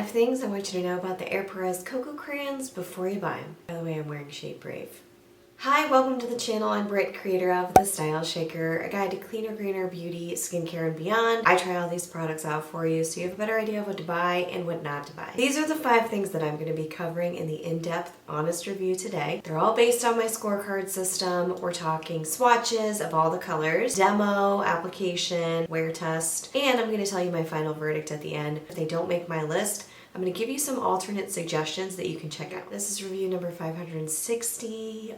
5 things I want you to know about the Ere Perez Coco Crayons before you buy them. By the way, I'm wearing Shade Brave. Hi, welcome to the channel. I'm Britt, creator of The Style Shaker, a guide to cleaner, greener beauty, skincare, and beyond. I try all these products out for you so you have a better idea of what to buy and what not to buy. These are the 5 things that I'm going to be covering in the in-depth, honest review today. They're all based on my scorecard system. We're talking swatches of all the colors, demo, application, wear test, and I'm going to tell you my final verdict at the end. If they don't make my list, I'm going to give you some alternate suggestions that you can check out. This is review number 560.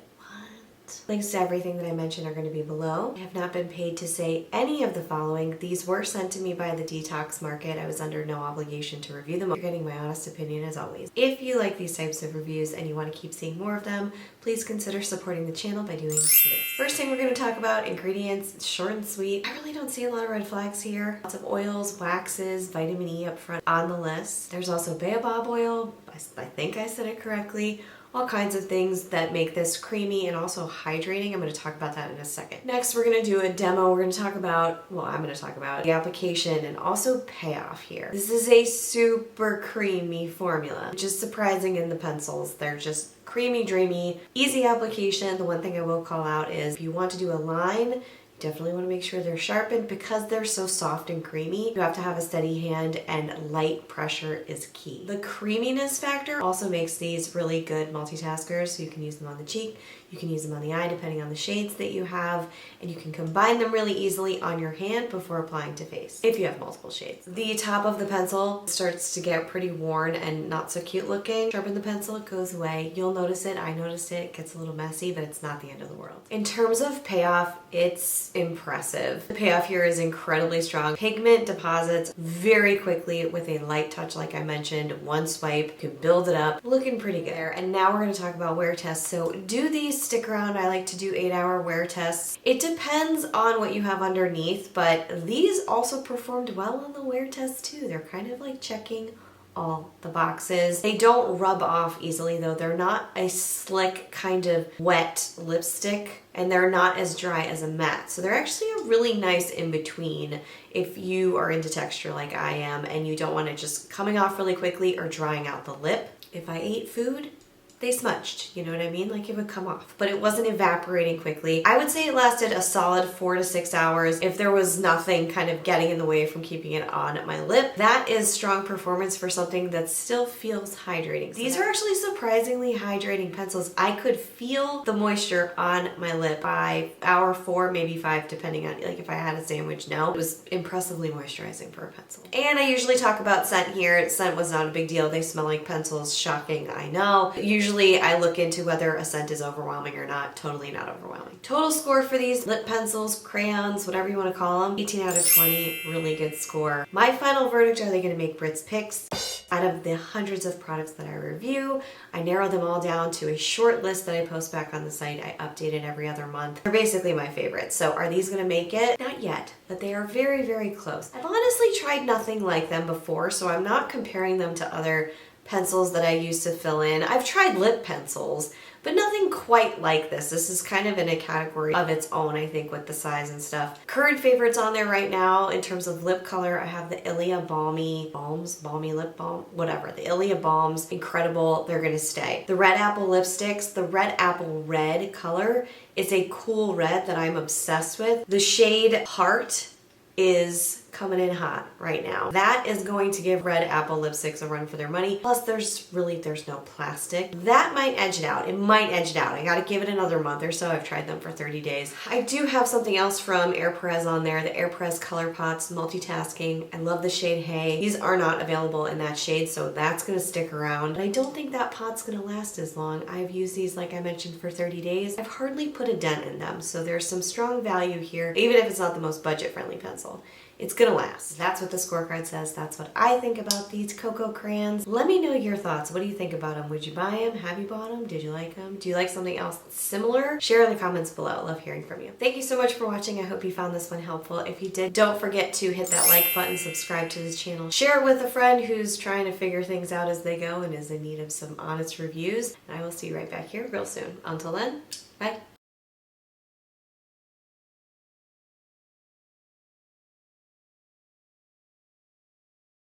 Links to everything that I mentioned are going to be below. I have not been paid to say any of the following. These were sent to me by the detox market. I was under no obligation to review them. You're getting my honest opinion as always. If you like these types of reviews and you want to keep seeing more of them, please consider supporting the channel by doing this. First thing we're going to talk about, ingredients. It's short and sweet. I really don't see a lot of red flags here. Lots of oils, waxes, vitamin E up front on the list. There's also baobab oil. I think I said it correctly. All kinds of things that make this creamy and also hydrating. I'm going to talk about that in a second. Next, we're going to do a demo. We're going to talk about, well, I'm going to talk about the application and also payoff here. This is a super creamy formula, which is surprising in the pencils. They're just creamy, dreamy, easy application. The one thing I will call out is if you want to do a line, definitely want to make sure they're sharpened because they're so soft and creamy. You have to have a steady hand and light pressure is key. The creaminess factor also makes these really good multitaskers, so you can use them on the cheek, you can use them on the eye depending on the shades that you have, and you can combine them really easily on your hand before applying to face if you have multiple shades. The top of the pencil starts to get pretty worn and not so cute looking. Sharpen the pencil, it goes away. You'll notice it, I noticed it, it gets a little messy, but it's not the end of the world. In terms of payoff, it's impressive. The payoff here is incredibly strong. Pigment deposits very quickly with a light touch, like I mentioned. One swipe, you can build it up. Looking pretty good there. And now we're going to talk about wear tests. So do these stick around? I like to do 8-hour wear tests. It depends on what you have underneath, but these also performed well on the wear test too. They're kind of like checking all the boxes. They don't rub off easily though. They're not a slick kind of wet lipstick and they're not as dry as a matte. So they're actually a really nice in between if you are into texture like I am and you don't want it just coming off really quickly or drying out the lip. If I ate food, they smudged, you know what I mean? Like it would come off, but it wasn't evaporating quickly. I would say it lasted a solid 4 to 6 hours if there was nothing kind of getting in the way from keeping it on my lip. That is strong performance for something that still feels hydrating. These are actually surprisingly hydrating pencils. I could feel the moisture on my lip by hour 4, maybe 5, depending on like if I had a sandwich. No, it was impressively moisturizing for a pencil. And I usually talk about scent here. Scent was not a big deal. They smell like pencils. Shocking, I know. Usually I look into whether a scent is overwhelming or not. Totally not overwhelming. Total score for these lip pencils, crayons, whatever you want to call them, 18 out of 20, really good score. My final verdict, are they going to make Britt's picks? Out of the hundreds of products that I review, I narrowed them all down to a short list that I post back on the site. I update it every other month. They're basically my favorites. So are these going to make it? Not yet, but they are very, very close. I've honestly tried nothing like them before, so I'm not comparing them to other pencils that I used to fill in. I've tried lip pencils, but nothing quite like this. This is kind of in a category of its own, I think, with the size and stuff. Current favorites on there right now in terms of lip color, I have the Ilia Balmy Lip Balm, whatever. The Ilia Balms, incredible. They're gonna stay. The Red Apple lipsticks, the Red Apple Red color is a cool red that I'm obsessed with. The shade Heart is coming in hot right now. That is going to give Red Apple lipsticks a run for their money. Plus there's no plastic. That might edge it out. It might edge it out. I gotta give it another month or so. I've tried them for 30 days. I do have something else from Ere Perez on there, the Ere Perez Color Pots Multitasking. I love the shade Hay. These are not available in that shade, so that's gonna stick around. And I don't think that pot's gonna last as long. I've used these, like I mentioned, for 30 days. I've hardly put a dent in them, so there's some strong value here, even if it's not the most budget-friendly pencil. It's gonna last. That's what the scorecard says. That's what I think about these Coco crayons. Let me know your thoughts. What do you think about them? Would you buy them? Have you bought them? Did you like them? Do you like something else similar? Share in the comments below. Love hearing from you. Thank you so much for watching. I hope you found this one helpful. If you did, don't forget to hit that like button, subscribe to this channel, share it with a friend who's trying to figure things out as they go and is in need of some honest reviews. And I will see you right back here real soon. Until then, bye.